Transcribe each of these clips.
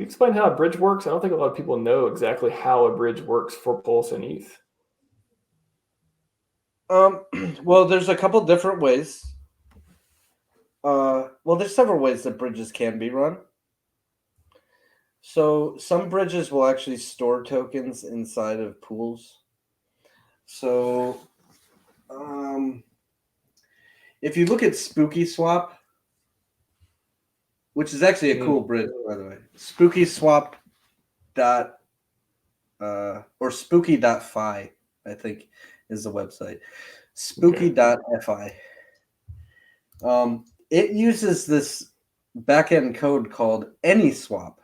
you explain how a bridge works? I don't think a lot of people know exactly how a bridge works for Pulse and ETH. Well, there's a couple different ways. There's several ways that bridges can be run. So some bridges will actually store tokens inside of pools. So if you look at Spooky Swap, which is actually a cool bridge, by the way, Spooky Swap or spooky.fi, I think is the website. Spooky.fi. It uses this backend code called AnySwap.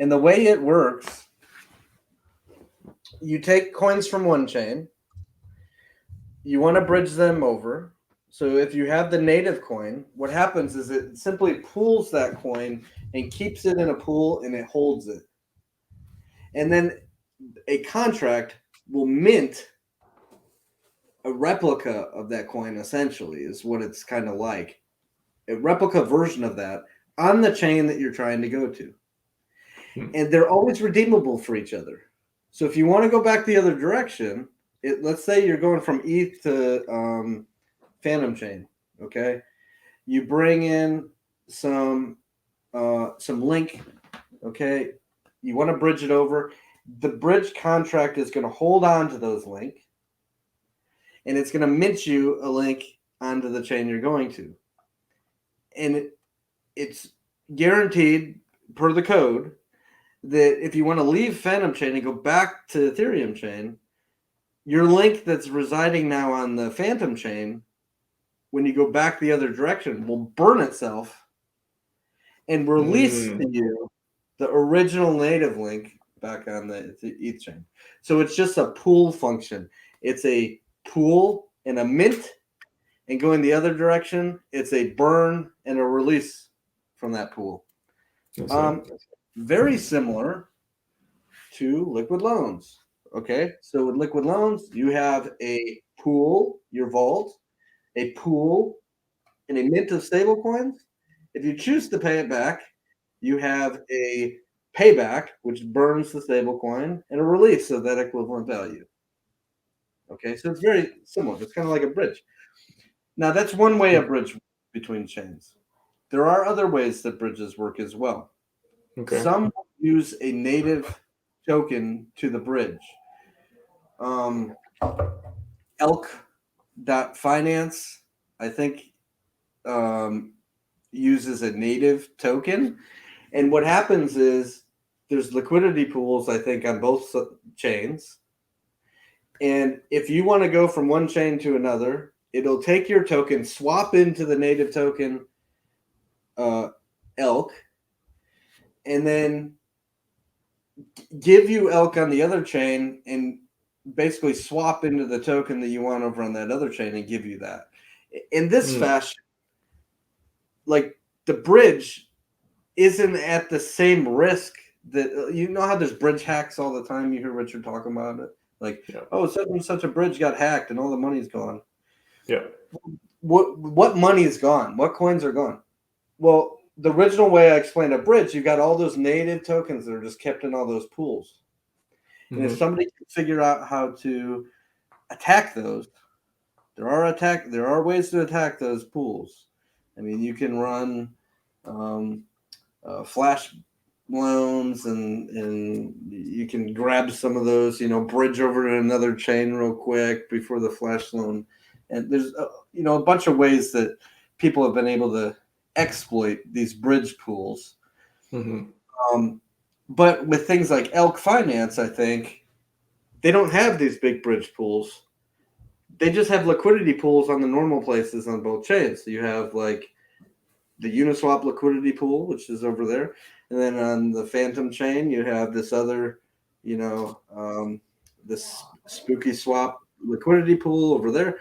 And the way it works, you take coins from one chain, you want to bridge them over. So if you have the native coin, what happens is it simply pools that coin and keeps it in a pool and it holds it. And then a contract will mint a replica of that coin, essentially, is what it's kind of like. A replica version of that on the chain that you're trying to go to. And they're always redeemable for each other. So if you want to go back the other direction, let's say you're going from ETH to Phantom Chain, okay? You bring in some link, okay? You want to bridge it over. The bridge contract is going to hold on to those link, and it's going to mint you a link onto the chain you're going to. And it's guaranteed per the code that if you want to leave Phantom Chain and go back to Ethereum Chain, your link that's residing now on the Phantom Chain, when you go back the other direction, will burn itself and release to you the original native link back on the ETH chain. So it's just a pool function. It's a pool and a mint, and going the other direction, it's a burn and a release from that pool. Very similar to liquid loans. Okay, so with liquid loans, you have a pool, your vault, a pool, and a mint of stable coins. If you choose to pay it back, you have a payback, which burns the stable coin, and a release of that equivalent value. Okay, so it's very similar. It's kind of like a bridge. Now, that's one way a bridge between chains. There are other ways that bridges work as well. Okay. Some use a native token to the bridge. Elk.finance, I think, uses a native token. And what happens is there's liquidity pools, I think, on both chains. And if you want to go from one chain to another, it'll take your token, swap into the native token Elk, and then give you Elk on the other chain and basically swap into the token that you want over on that other chain and give you that. In this fashion, like the bridge isn't at the same risk that, you know how there's bridge hacks all the time. You hear Richard talking about it. Like, oh, such a bridge got hacked and all the money's gone. Yeah. What money is gone? What coins are gone? Well, the original way I explained a bridge, you've got all those native tokens that are just kept in all those pools. Mm-hmm. And if somebody can figure out how to attack those, there are ways to attack those pools. I mean, you can run flash loans and you can grab some of those, bridge over to another chain real quick before the flash loan. And there's a bunch of ways that people have been able to exploit these bridge pools. Mm-hmm. But with things like Elk Finance, I think they don't have these big bridge pools. They just have liquidity pools on the normal places on both chains. So you have like the Uniswap liquidity pool, which is over there. And then on the Phantom chain, you have this other, this Spooky Swap liquidity pool over there.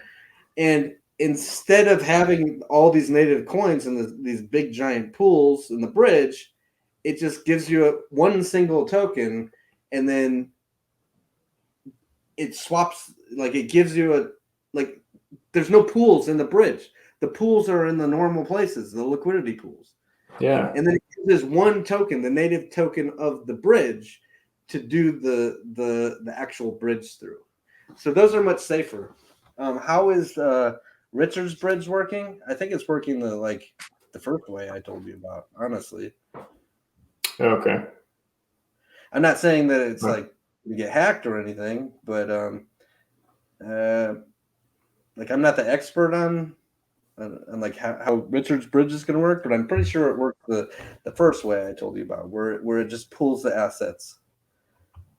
And instead of having all these native coins in these big giant pools in the bridge, it just gives you one single token, and then it swaps, like it gives you there's no pools in the bridge. The pools are in the normal places, the liquidity pools. Yeah. And then uses one token, the native token of the bridge, to do the actual bridge through. So those are much safer. How is Richard's bridge working? I think it's working the first way I told you about, honestly. Okay. I'm not saying that it's like you get hacked or anything, but like I'm not the expert on like how Richard's bridge is going to work, but I'm pretty sure it works the first way I told you about, where it just pulls the assets.